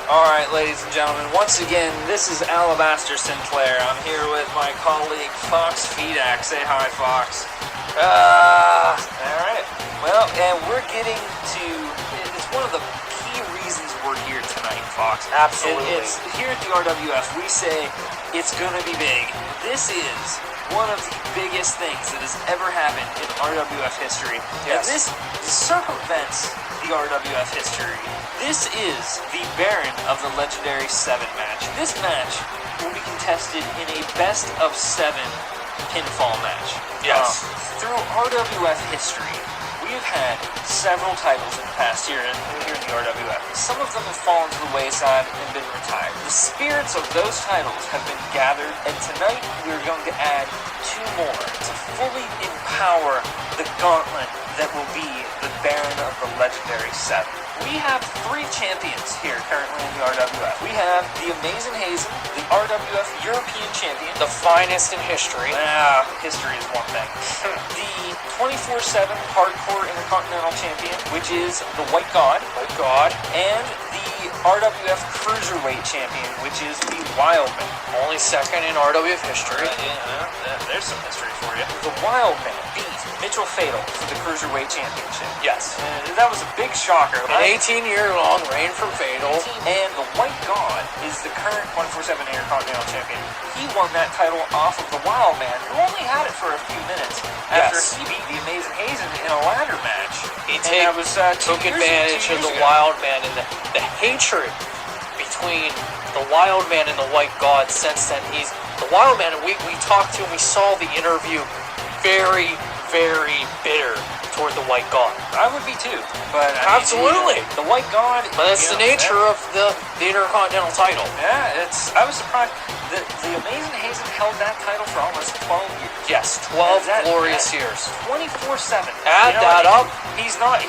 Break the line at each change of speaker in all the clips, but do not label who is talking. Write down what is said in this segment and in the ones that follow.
Alright, ladies and gentlemen, once again, this is Alabaster Sinclair. I'm here with my colleague, Fox Fedak. Say hi, Fox. Alright. Well, and we're getting to... It's one of the key reasons we're here tonight, Fox.
Absolutely.
It's here at the RWF, we say, it's gonna be big. This is one of the biggest things that has ever happened in RWF history.
Yes.
And this circumvents the RWF history. This is the Baron of the Legendary 7 match. This match will be contested in a best-of-7 pinfall match.
Yes.
Through RWF history, we have had several titles in the past year here in the RWF. Some of them have fallen to the wayside and been retired. The spirits of those titles have been gathered, and tonight we're going to add 2 more to fully empower the gauntlet that will be the Baron of the Legendary 7. We have 3 champions here currently in the RWF. We have the Amazing Hazen, the RWF European Champion.
The finest in history.
History is one thing. The 24/7 Hardcore Intercontinental Champion, which is the White God.
White God.
And the RWF Cruiserweight Champion, which is the Wildman.
Only second in RWF history.
There's some history for you. The Wildman beat Mitchell Fatal for the Cruiserweight Championship.
Yes.
That was a big shocker.
An 18-year-long reign from Fatal.
And the White God is the current 24/7 Intercontinental Champion. He won that title off of the Wildman, who only had it for a few minutes after he beat the Amazing Hazen in a ladder match.
He took advantage of the Wildman and the hatred between the Wildman and the White God. Since then, he's the Wildman, and we talked to him, we saw the interview, very, very bitter toward the White God.
I would be too, but
absolutely,
the White God.
But that's the nature of the Intercontinental title.
Yeah, I was surprised that the Amazing Hazen held that title for almost 12 years.
Yes, 12 glorious years.
24/7.
Add that up.
He's not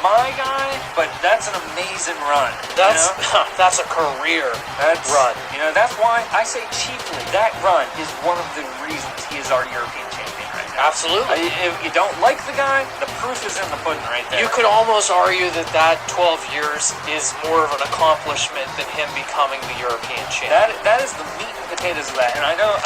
my guy, but that's an amazing run.
That's a career run.
That's why I say chiefly that run is one of the reasons he is our European champion right now.
Absolutely.
If you don't like the guy, the proof is in the pudding right there.
You could almost argue that 12 years is more of an accomplishment than him becoming the European champion.
That is the meat and potatoes of that. And I know,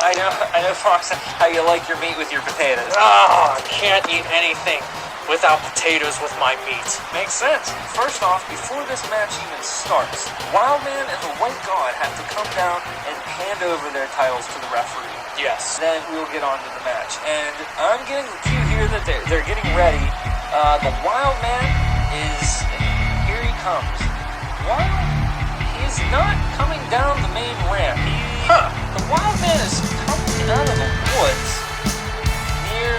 Fox, how you like your meat with your potatoes.
I can't eat anything without potatoes with my meat.
Makes sense. First off, before this match even starts, Wildman and the White God have to come down and hand over their titles to the referee.
Yes.
Then we'll get on to the match. And I'm getting the cue here that they're getting ready. The Wildman is... Here he comes. He's not coming down the main ramp. The Wildman is coming out of the woods near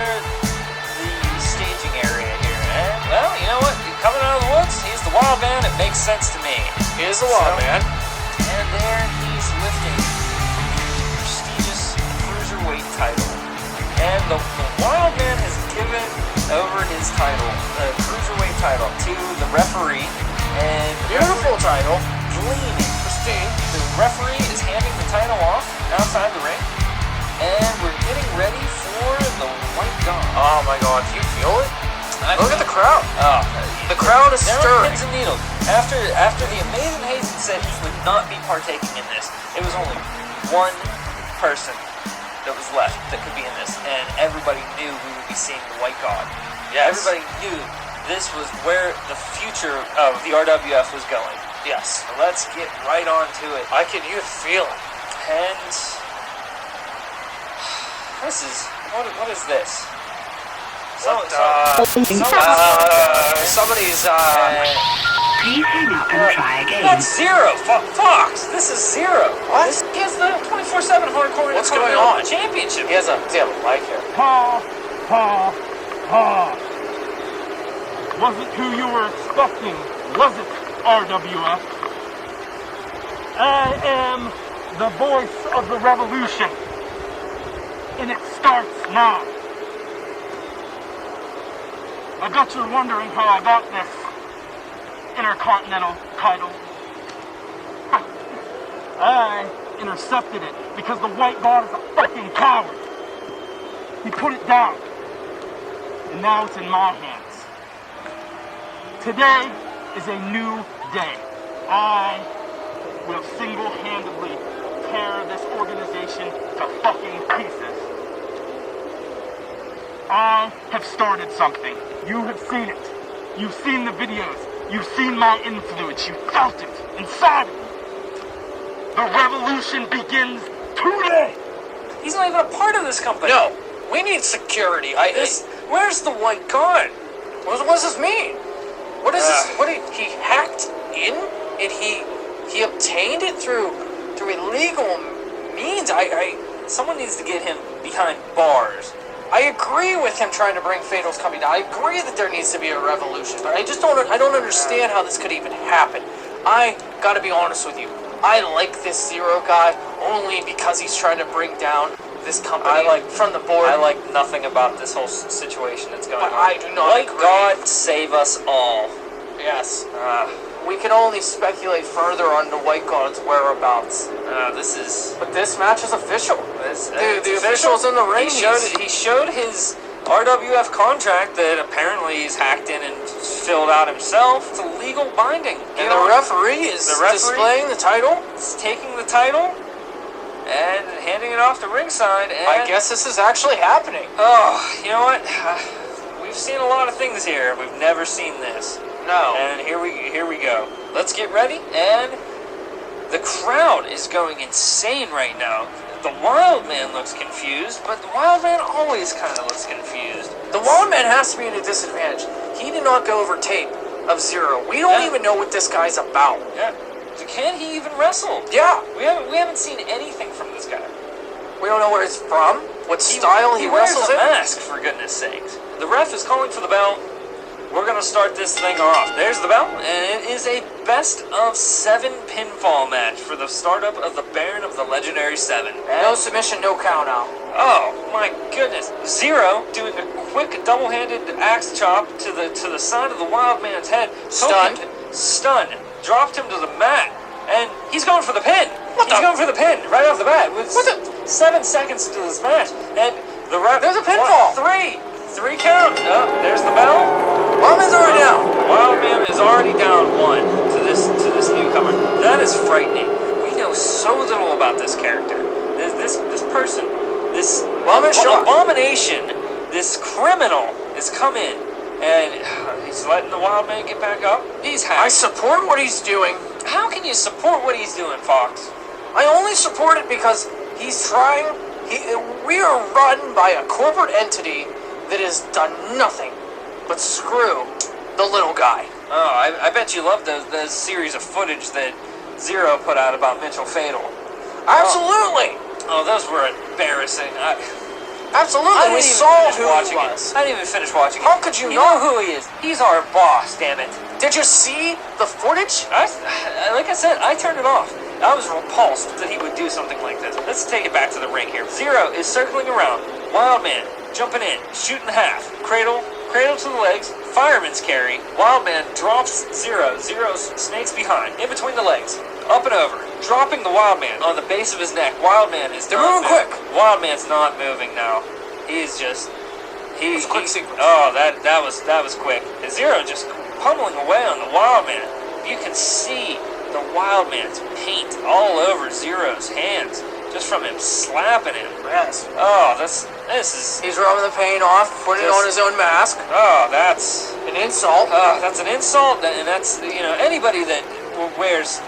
the staging area here. And, well, you know what? Coming out of the woods, he's the Wildman. It makes sense to me.
He is the Wildman.
And there he's lifting the prestigious Cruiserweight title. And the Wildman has given over his title, the Cruiserweight title, to the referee. And
beautiful title.
Gleaming. Pristine. The referee is handing the title off outside the ring. And we're getting ready for the White God.
Oh my God, do you feel it? Look at the crowd. The crowd is stirring.
Pins and needles. After the Amazing Hazen said he would not be partaking in this, it was only one person that was left that could be in this, and everybody knew we would be seeing the White God.
Yes.
Everybody knew this was where the future of the RWF was going.
Yes.
So let's get right on to it.
You feel it.
And this is what is this?
Somebody's
Please hang up and try again.
That's Zero. Fox. This is Zero.
What?
He has the 24/7 Hardcore
What's going on?
Championship.
He has a mic here.
Wasn't who you were expecting, was it, RWF? I am the voice of the revolution, and it starts now. I bet you're wondering how I got this Intercontinental title. I intercepted it because the White God is a fucking coward. He put it down, and now it's in my hands. Today is a new day. I will single-handedly tear this organization to fucking pieces. I have started something. You have seen it. You've seen the videos. You've seen my influence. You felt it inside of you. The revolution begins today.
He's not even a part of this company.
No, we need security.
Where's the white god?
What does this mean? What is this? What he hacked in, and he obtained it through illegal means.
Someone needs to get him behind bars.
I agree with him trying to bring Fatal's company down. I agree that there needs to be a revolution, but I don't understand how this could even happen. I gotta be honest with you. I like this Zero guy only because he's trying to bring down this company from the board.
I like nothing about this whole situation that's going
But
on.
I do not
White
agree.
God, save us all.
Yes. We can only speculate further on the White God's whereabouts. But this match is official. The official's in the ring.
He showed his RWF contract that apparently he's hacked in and filled out himself. It's a legal binding.
And the referee is displaying the title.
He's taking the title and handing it off to ringside. And
I guess this is actually happening.
Oh, you know what? We've seen a lot of things here. We've never seen this.
No.
And here we go. Let's get ready. And the crowd is going insane right now. The Wild Man looks confused, but the Wild Man always kind of looks confused.
The Wild Man has to be at a disadvantage. He did not go over tape of Zero. We don't even know what this guy's about.
Yeah. Can he even wrestle?
Yeah.
We haven't seen anything from this guy.
We don't know where he's from, what style he wrestles
wears a
in.
mask, for goodness sakes. The ref is calling for the bell. We're going to start this thing off. There's the bell, and it is a best-of-7 pinfall match for the startup of the Baron of the Legendary Seven.
No submission, no count out.
Oh, my goodness. Zero doing a quick double-handed axe chop to the side of the Wild Man's head. Stunned. Dropped him to the mat, and he's going for the pin. He's going for the pin right off the bat. With 7 seconds into this match, and the ref...
There's a pinfall.
Three count. Oh, there's the bell.
Wild Man's already down.
Wild Man is already down 1 to this newcomer. That is frightening. We know so little about this character. This person, this abomination, this criminal has come in, and he's letting the Wild Man get back up. He's happy.
I support what he's doing.
How can you support what he's doing, Fox?
I only support it because he's trying. We are run by a corporate entity that has done nothing but screw the little guy.
Oh, I bet you love the series of footage that Zero put out about Mitchell Fatal.
Absolutely.
Oh, those were embarrassing.
Absolutely. We saw who he was.
I didn't even finish watching it.
How could you
know who he is? He's our boss, damn it.
Did you see the footage?
Like I said, I turned it off. I was repulsed that he would do something like this. Let's take it back to the ring here. Zero is circling around. Wild Man jumping in, shooting the half. Cradle to the legs, fireman's carry. Wild Man drops Zero. Zero snakes behind, in between the legs. Up and over, dropping the Wild Man on the base of his neck. Wild Man is
They're moving quick.
Wild Man's not moving now. He's just...
It's a quick sequence.
Oh, that was quick. And Zero just pummeling away on the Wild Man. You can see the Wild Man's paint all over Zero's hands, just from him slapping him.
Yes.
Oh, this is...
He's rubbing the paint off, putting it on his own mask.
Oh, that's...
an insult.
That's an insult, and that's, anybody that wears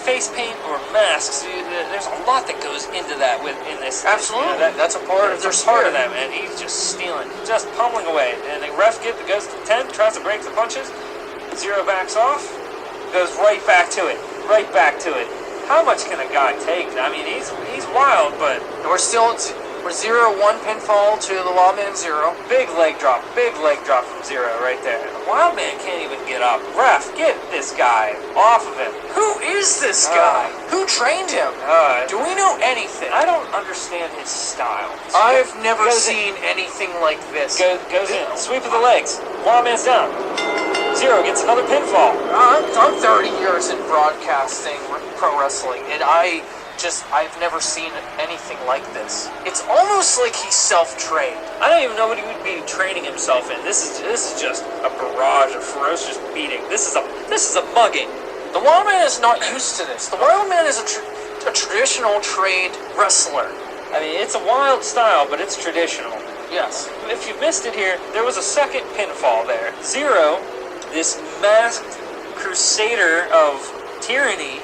face paint or masks, there's a lot that goes into that in this.
Absolutely. That's a part of their
part of them, and he's just stealing, just pummeling away. And the ref goes to 10, tries to break the punches. Zero backs off, goes right back to it. How much can a guy take? I mean, he's wild, but
we're 0-1 pinfall to the Wild Man Zero.
Big leg drop from Zero right there. The Wild Man can't even get up. Ref, get this guy off of him.
Who is this guy? Who trained him? Do we know anything?
I don't understand his style.
I've never seen anything like this.
Goes in, sweep of the legs. Wild Man's down. Zero gets another pinfall.
I'm 30 years in broadcasting pro wrestling, and I've never seen anything like this. It's almost like he's self-trained.
I don't even know what he would be training himself in. This is just a barrage of ferocious beating. This is a mugging.
The Wild Man is not used to this. The Wild Man is a traditional trained wrestler.
I mean, it's a wild style, but it's traditional.
Yes.
If you missed it here, there was a second pinfall there. Zero, this masked crusader of tyranny,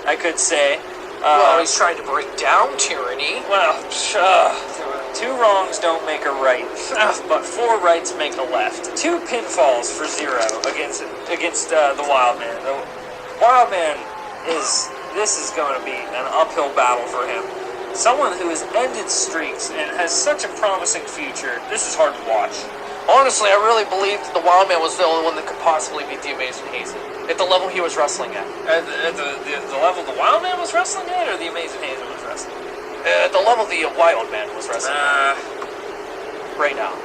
I could say.
Well, he's trying to break down tyranny.
Well, two wrongs don't make a right, but four rights make a left. Two pinfalls for Zero against the Wild Man. The Wild Man this is going to be an uphill battle for him. Someone who has ended streaks and has such a promising future. This is hard to watch.
Honestly, I really believed the Wild Man was the only one that could possibly beat the Amazing Hazen at the level he was wrestling at.
At the level the Wild Man was wrestling at, or the Amazing Hazen was wrestling?
At the level the Wild Man was wrestling at. Right now.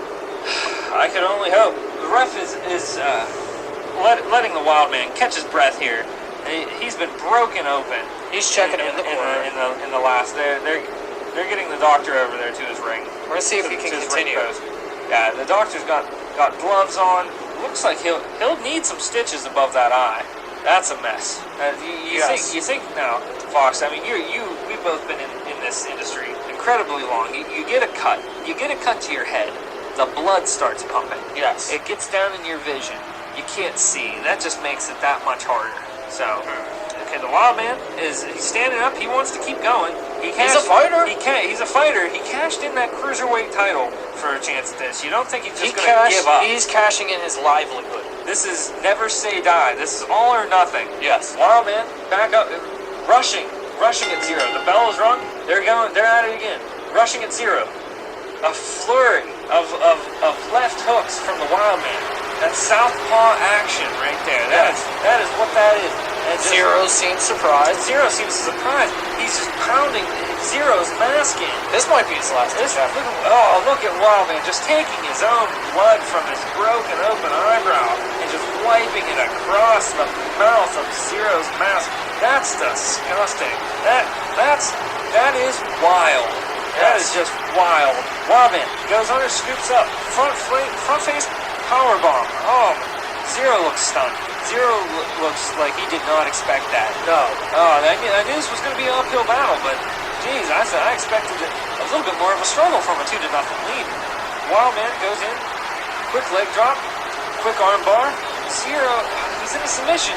I could only hope. The ref is letting the Wild Man catch his breath here. He's been broken open.
He's checking him in the corner.
In the last, they're getting the doctor over there to his ring.
We're gonna see if he can continue.
Yeah, the doctor's got gloves on. Looks like he'll need some stitches above that eye. That's a mess. You think now, Fox? I mean, we've both been in this industry incredibly long. You get a cut. You get a cut to your head. The blood starts pumping.
Yes.
It gets down in your vision. You can't see. That just makes it that much harder. So, okay, the Wild Man he's standing up. He wants to keep going.
He's a fighter.
He's a fighter. He cashed in that cruiserweight title for a chance at this. You don't think he's just going to give up?
He's cashing in his livelihood.
This is never say die. This is all or nothing.
Yes.
Wild Man, back up, rushing at Zero. The bell is rung. They're at it again. Rushing at Zero. A flurry of left hooks from the Wild Man. That's southpaw action right there. That is what that is. And
Zero seems surprised.
Zero seems surprised. He's just pounding Zero's mask in.
This might be his last attempt.
Look at Wild Man just taking his own blood from his broken open eyebrow and just wiping it across the mouth of Zero's mask. That's disgusting. That is wild. That is just wild. Wild Man goes under, scoops up, front face powerbomb. Oh, Zero looks stunned. Zero looks like he did not expect that.
No.
Oh, I knew this was going to be an uphill battle, but geez, I expected a little bit more of a struggle from a 2-0 lead. Wild Man goes in, quick leg drop, quick arm bar. Zero, he's in a submission.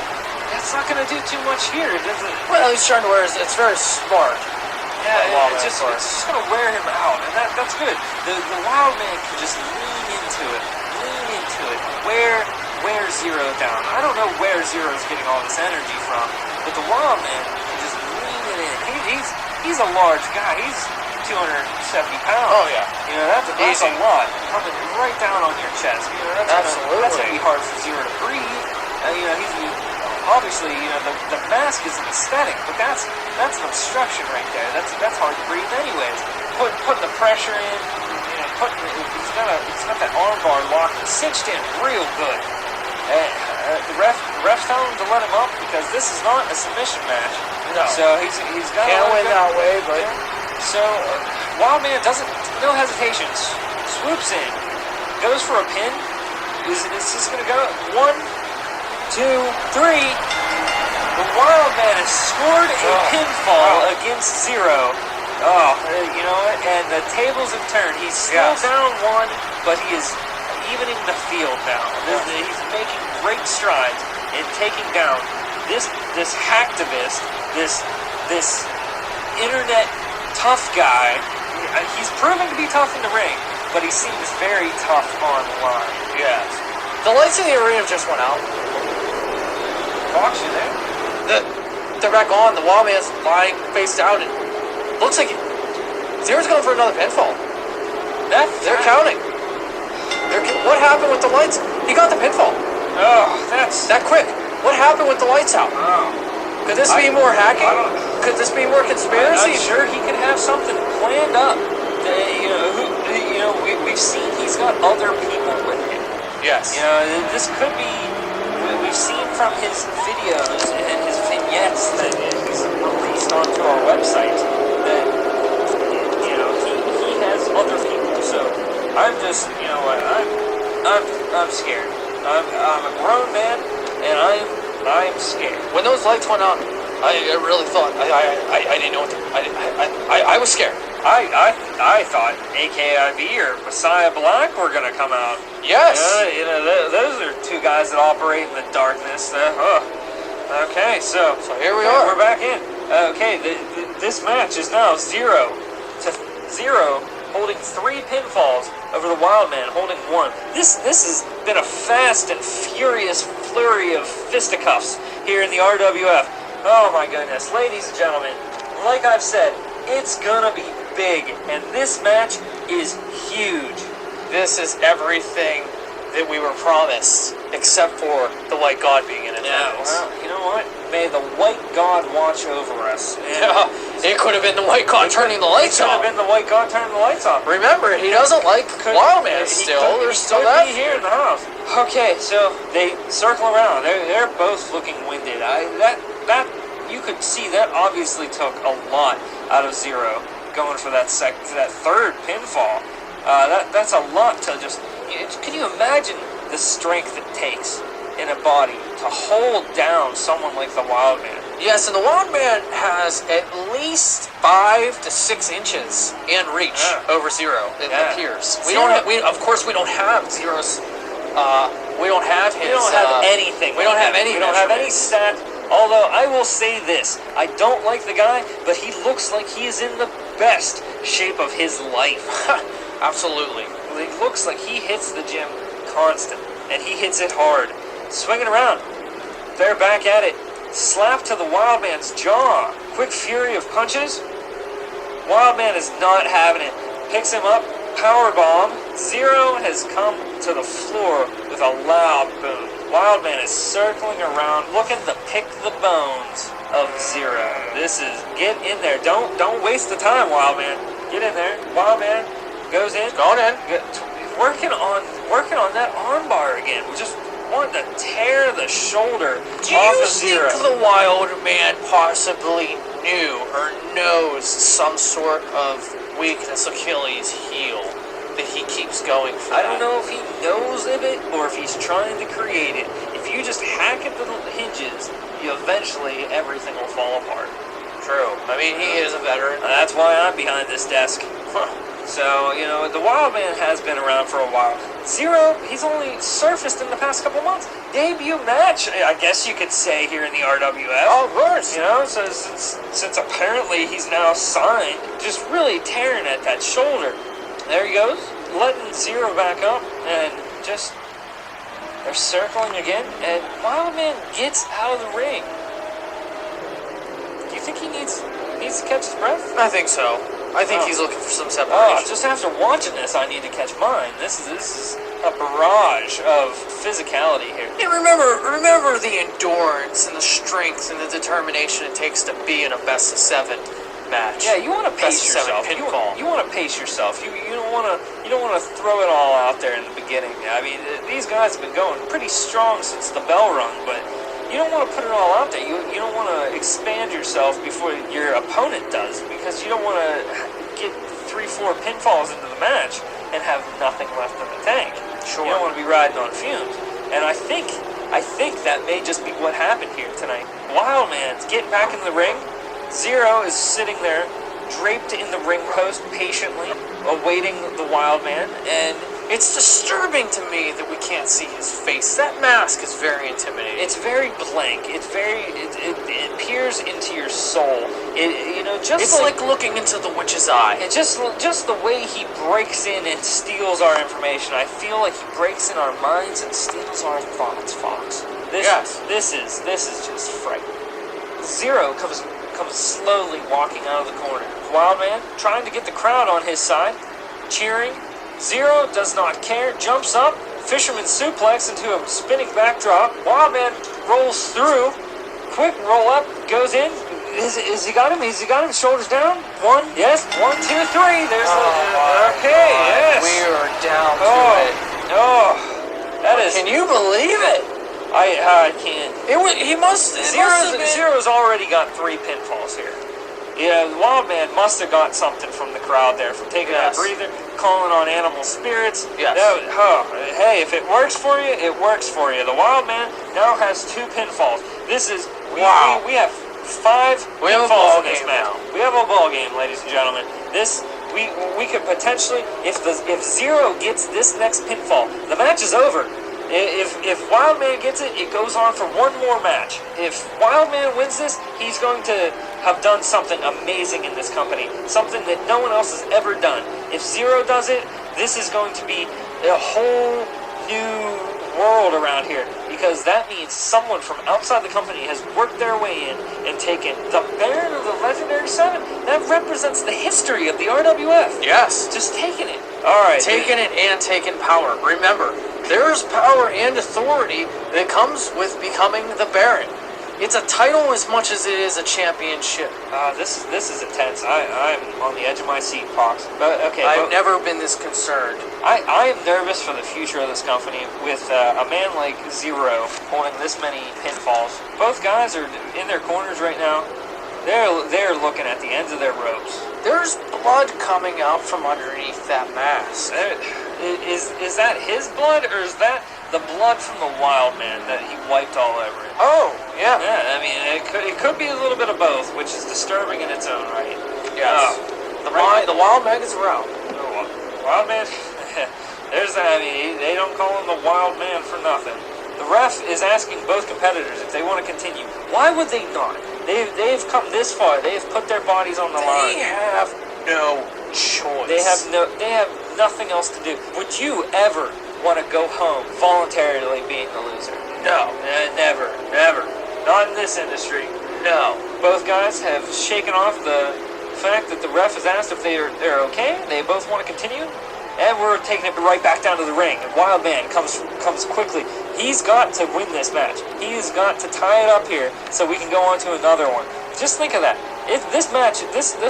That's not going to do too much here, does it?
Well, he's trying to wear it's very smart.
Yeah, it's just going to wear him out, and that's good. The Wild Man can just lean into it, wear Zero down. I don't know where Zero's getting all this energy from, but the Wild Man can just lean it in. He's a large guy. He's 270 pounds.
Oh yeah.
You know, that's a lot coming right down on your chest. You know, that's gonna be hard for Zero to breathe. You know, he's obviously, you know, the mask is an aesthetic, but that's an obstruction right there. That's hard to breathe anyways. Putting the pressure in, you know, he's got that arm bar locked, cinched in real good. The ref's telling him to let him up because this is not a submission match.
No.
So he's got
can't win that way, but
so Wild Man no hesitations, swoops in, goes for a pin. Is this gonna go 1, 2, 3? The Wild Man has scored a pinfall against Zero. Oh, you know what? And the tables have turned. He's still down one, but he is evening the field now. He's making great strides in taking down this hacktivist, this internet tough guy. He's proven to be tough in the ring, but he seems very tough online.
yes. The lights in the arena just went out.
Fox, you there?
They're back on. The Wild Man's lying face down. And looks like Zero's going for another pinfall. They're counting. What happened with the lights? He got the pinfall.
Oh, that's
that quick. What happened with the lights out?
Oh.
Could this be more hacking? Could this be more conspiracy?
I'm sure he could have something planned up. We've seen he's got other people with him.
Yes.
You know, this could be. We've seen from his videos and his vignettes that he's released onto our website that he has other people. So I'm just, I'm scared. I'm a grown man, and I'm scared.
When those lights went on, I really thought I didn't know what I was scared.
I thought AKIV or Messiah Black were gonna come out.
Yes.
Those are two guys that operate in the darkness. Okay, so
here we are.
We're back in. Okay, this match is now 0-0, holding 3 pinfalls over the Wildman, holding 1. This has been a fast and furious flurry of fisticuffs here in the RWF. Oh my goodness, ladies and gentlemen, like I've said, it's gonna be big, and this match is huge.
This is everything that we were promised, except for the White God being in attendance.
Well, you know what? May the White God watch over us.
Yeah, it could have been the White God turning the lights
It could
off.
have been the White God turning the lights off.
Remember, he doesn't like Wildman still. There's still that.
He could be here in the house. Okay, so they circle around. They're both looking winded. That you could see that obviously took a lot out of Zero going for that third pinfall. That's a lot to just. Can you imagine the strength it takes in a body to hold down someone like the Wildman?
Yes, and the Wildman has at least 5 to 6 inches in reach over Zero. It appears. We don't have Zero's. We don't have his.
We don't have anything.
We don't have any.
We don't have any stat. Although I will say this, I don't like the guy, but he looks like he is in the best shape of his life.
Absolutely.
He looks like he hits the gym constant, and he hits it hard. Swinging around. They're back at it. Slap to the Wildman's jaw. Quick fury of punches. Wildman is not having it. Picks him up. Power bomb. Zero has come to the floor with a loud boom. Wildman is circling around, looking to pick the bones of Zero. This is get in there. Don't waste the time, Wildman. Get in there. Wildman goes in.
Going in.
Working on that armbar again. We just wanted to tear the shoulder off of Zero.
Do you think the Wildman possibly knew or knows some sort of weakness Achilles' heel that he keeps going for?
I don't know if he knows of it or if he's trying to create it. If you just hack at the hinges, eventually everything will fall apart.
True. I mean, he is a veteran.
That's why I'm behind this desk. So, the Wildman has been around for a while. Zero, he's only surfaced in the past couple months. Debut match, I guess you could say, here in the RWF.
Oh, of course.
So since apparently he's now signed, just really tearing at that shoulder. There he goes, letting Zero back up, and just, they're circling again, and Wildman gets out of the ring. Do you think he needs to catch his breath?
I think so. I think he's looking for some separation.
Oh, just after watching this, I need to catch mine. This is a barrage of physicality here.
Yeah, remember the endurance and the strength and the determination it takes to be in a best of 7 match.
Yeah, you want to pace
best of 7
yourself.
pinfall.
You want to pace yourself. You don't want to throw it all out there in the beginning. I mean, these guys have been going pretty strong since the bell rung, but you don't want to put it all out there. You don't want to expand yourself before your opponent does, because you don't want to get 3-4 pinfalls into the match and have nothing left in the tank.
Sure.
You don't want to be riding on fumes. And I think that may just be what happened here tonight. Wildman's getting back in the ring. Zero is sitting there, draped in the ring post, patiently awaiting the Wildman, and
it's disturbing to me that we can't see his face. That mask is very intimidating.
It's very blank. It peers into your soul. It's
like looking into the witch's eye.
Just the way he breaks in and steals our information. I feel like he breaks in our minds and steals our thoughts, Fox. This is just frightening. Zero comes slowly walking out of the corner. Wildman trying to get the crowd on his side, cheering. Zero does not care, jumps up, fisherman suplex into a spinning backdrop. Wildman rolls through, quick roll up, goes in. Is he got him? Has he got him? Shoulders down. 1, yes. 1, 2, 3. There's okay. Yes.
We are down to it.
Oh, that is.
Can you believe it?
I can't.
He must.
Zero's already got 3 pinfalls here. Yeah, the Wild Man must have got something from the crowd there, from taking that
Yes.
breather, calling on animal spirits.
Yes.
Hey, if it works for you, it works for you. The Wild Man now has 2 pinfalls. This is
Wow.
We have 5
We have a
pinfalls
ball
in this
game
match.
now.
We have a ball game, ladies and gentlemen. This we could potentially, if Zero gets this next pinfall, the match is over. If Wildman gets it, it goes on for one more match. If Wildman wins this, he's going to have done something amazing in this company, something that no one else has ever done. If Zero does it, this is going to be a whole new world around here, because that means someone from outside the company has worked their way in and taken the Baron of the Legendary Seven. That represents the history of the RWF.
Yes.
Just taking it. All right.
Taking it and taking power. Remember, there's power and authority that comes with becoming the Baron. It's a title as much as it is a championship.
This is intense. I'm on the edge of my seat, Pox. But okay,
I've never been this concerned.
I am nervous for the future of this company with a man like Zero holding this many pinfalls. Both guys are in their corners right now. They're looking at the ends of their ropes.
There's blood coming out from underneath that mask.
Is that his blood, or is that the blood from the Wild Man that he wiped all over it?
Oh, yeah.
Yeah, I mean, it could be a little bit of both, which is disturbing in its own right.
Yes. The Wild Man is around.
Wild Man, I mean, they don't call him the Wild Man for nothing. The ref is asking both competitors if they want to continue. Why would they not? They've come this far. They've put their bodies on the line.
They have no choice.
They have nothing else to do. Would you ever want to go home voluntarily being the loser?
No.
Never. Not in this industry.
No.
Both guys have shaken off the fact that the ref has asked if they're okay. They both want to continue. And we're taking it right back down to the ring. And Wild Man comes quickly. He's got to win this match. He's got to tie it up here so we can go on to another one. Just think of that. If this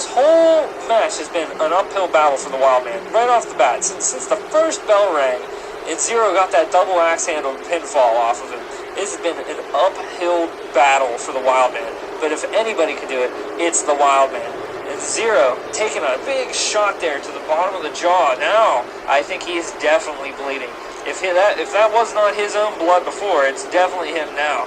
whole match has been an uphill battle for the Wild Man right off the bat. Since the first bell rang and Zero got that double axe-handled pinfall off of him, it's been an uphill battle for the Wild Man. But if anybody could do it, it's the Wild Man. And Zero taking a big shot there to the bottom of the jaw. Now, I think he's definitely bleeding. If that was not his own blood before, it's definitely him now.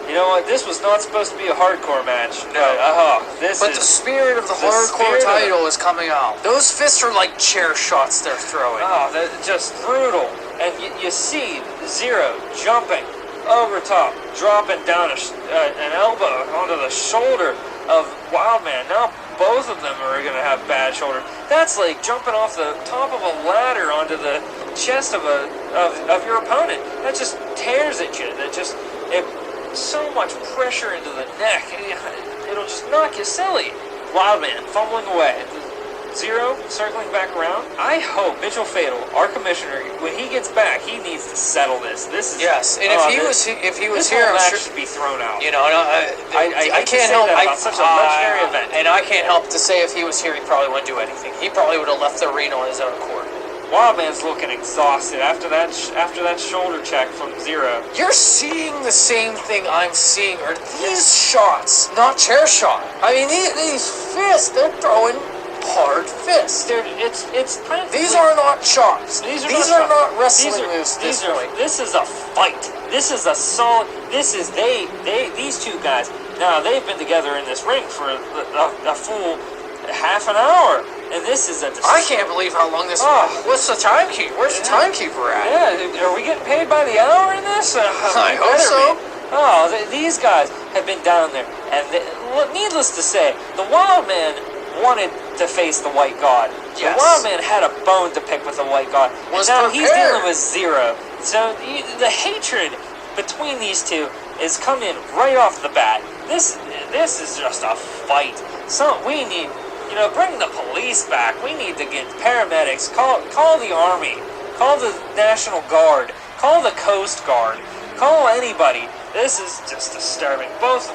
You know what? This was not supposed to be a hardcore match.
No.
But
the spirit of the hardcore title is coming out. Those fists are like chair shots they're throwing.
They're just brutal. And you see Zero jumping over top, dropping down an elbow onto the shoulder of Wild Man. Now both of them are going to have bad shoulders. That's like jumping off the top of a ladder onto the chest of your opponent. That just tears at you. So much pressure into the neck. It'll just knock you silly. Wild Man fumbling away. Zero circling back around. I hope Mitchell Fatal, our commissioner, when he gets back, he needs to settle this.
Yes, and if he was here, I'm sure
should be thrown out.
You know,
I
can't help
about such a legendary event,
and I can't help to say if he was here, he probably wouldn't do anything. He probably would have left the arena on his own accord.
Wild Man's looking exhausted after that shoulder check from Zero.
You're seeing the same thing I'm seeing. Are these shots not chair shot? I mean, these fists, they're throwing hard fists. These are not chops. These are not wrestling moves. This
is a fight. This is a solid. These two guys. Now they've been together in this ring for a full half an hour. And this is
I can't believe how long this. What's the timekeeper? Where's the timekeeper at?
Yeah, are we getting paid by the hour in this?
I hope so.
These guys have been down there, and needless to say, the Wild Man wanted to face the White God.
Yes.
The Wild Man had a bone to pick with the White God. And now he's dealing with Zero. So the hatred between these two is coming right off the bat. This is just a fight. So we need. Bring the police back. We need to get paramedics. Call the Army. Call the National Guard. Call the Coast Guard. Call anybody. This is just disturbing. Both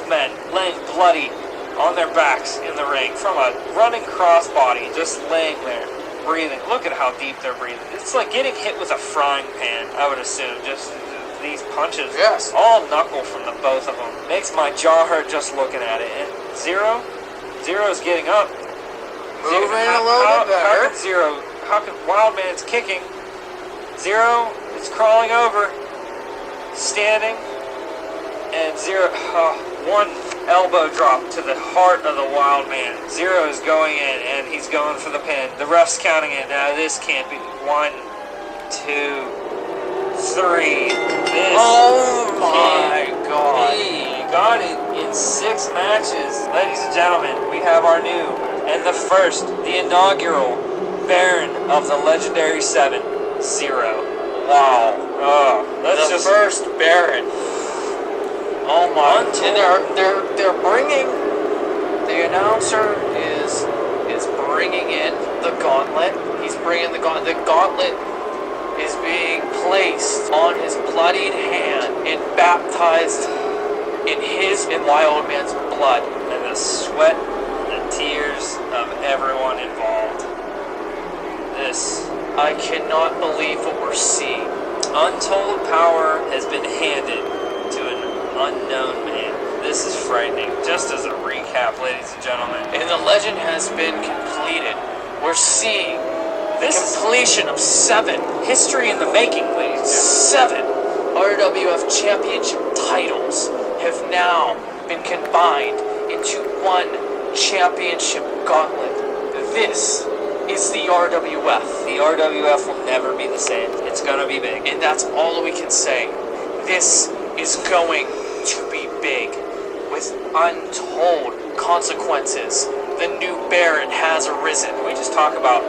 men laying bloody on their backs in the ring from a running crossbody, just laying there, breathing. Look at how deep they're breathing. It's like getting hit with a frying pan, I would assume. Just these punches.
Yes.
All knuckle from the both of them. Makes my jaw hurt just looking at it. And Zero Zero's getting up.
Moving a little bit better.
How can Wildman's kicking? Zero is crawling over, standing, and Zero, one elbow drop to the heart of the Wildman. Zero is going in, and he's going for the pin. The ref's counting it. Now this can't be. 1, 2, 3. This
Oh my God.
He got it in 6 matches. Ladies and gentlemen, we have our new and the first, the inaugural Baron of the legendary 7, Zero. Wow. That's
The
just
first Baron. Oh my! And they're bringing. The announcer is bringing in the gauntlet. He's bringing the gauntlet. The gauntlet is being placed on his bloodied hand and baptized in Wildman's blood.
and the sweat and tears of everyone involved.
I cannot believe what we're seeing.
Untold power has been handed to an unknown man. This is frightening. Just as a recap, ladies and gentlemen.
And the legend has been completed. We're seeing the
This is
completion of 7
history in the making, ladies and gentlemen.
7 RWF Championship titles have now been combined into one championship gauntlet. This is the RWF.
The RWF will never be the same. It's gonna be big.
And that's all we can say. This is going to be big with untold consequences. The new Baron has arisen.
We just talk about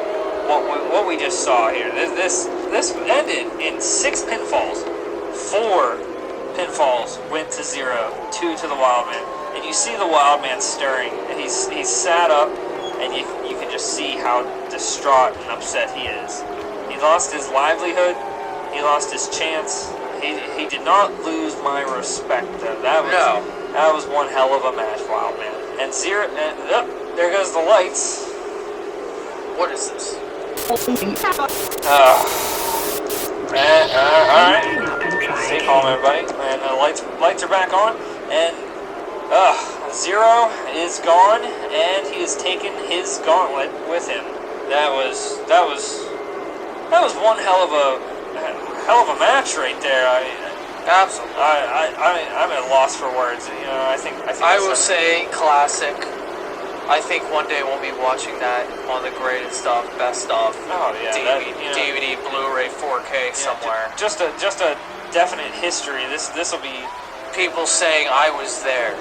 what we just saw here. This ended in 6 pinfalls. 4 pinfalls went to Zero, 2 to the Wildman. And you see the Wildman stirring. And he's sat up, and you can just see how distraught and upset he is. He lost his livelihood. He lost his chance. He did not lose my respect, though. That was one hell of a match, Wildman. And Zero, there goes the lights.
What is this?
Alright. Stay calm, everybody. And the lights are back on. And Zero is gone, and he has taken his gauntlet with him. That was one hell of a match right there.
Absolutely.
I'm at a loss for words. You know, I think
I will say classic. I think one day we'll be watching that on the greatest stuff, best stuff.
Oh yeah,
DVD, Blu-ray, 4K somewhere.
Just a definite history. This will be
People saying I was there.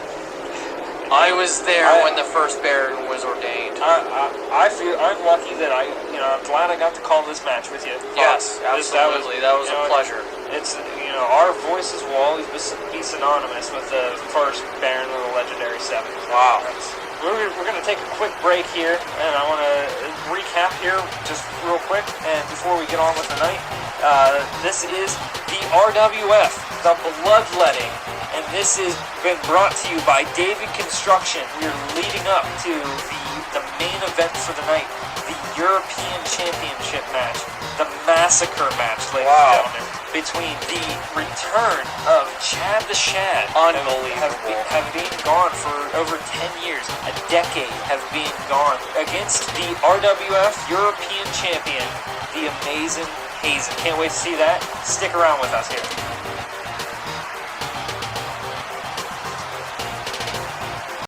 I was there when the first Baron was ordained.
I feel I'm lucky that I'm glad I got to call this match with you.
Yes, absolutely. That was a pleasure.
It's our voices will always be synonymous with the first Baron of the legendary 7.
Wow.
We're going to take a quick break here, and I want to recap here just real quick, and before we get on with the night, this is the RWF, the Bloodletting, and this has been brought to you by David Construction. We're leading up to the main event for the night, the European Championship match, the Massacre match, ladies and gentlemen, between the return of Chad the Shad.
Unbelievable.
Have been gone for over 10 years, a decade have been gone, against the RWF European Champion, the amazing Hazen. Can't wait to see that. Stick around with us here.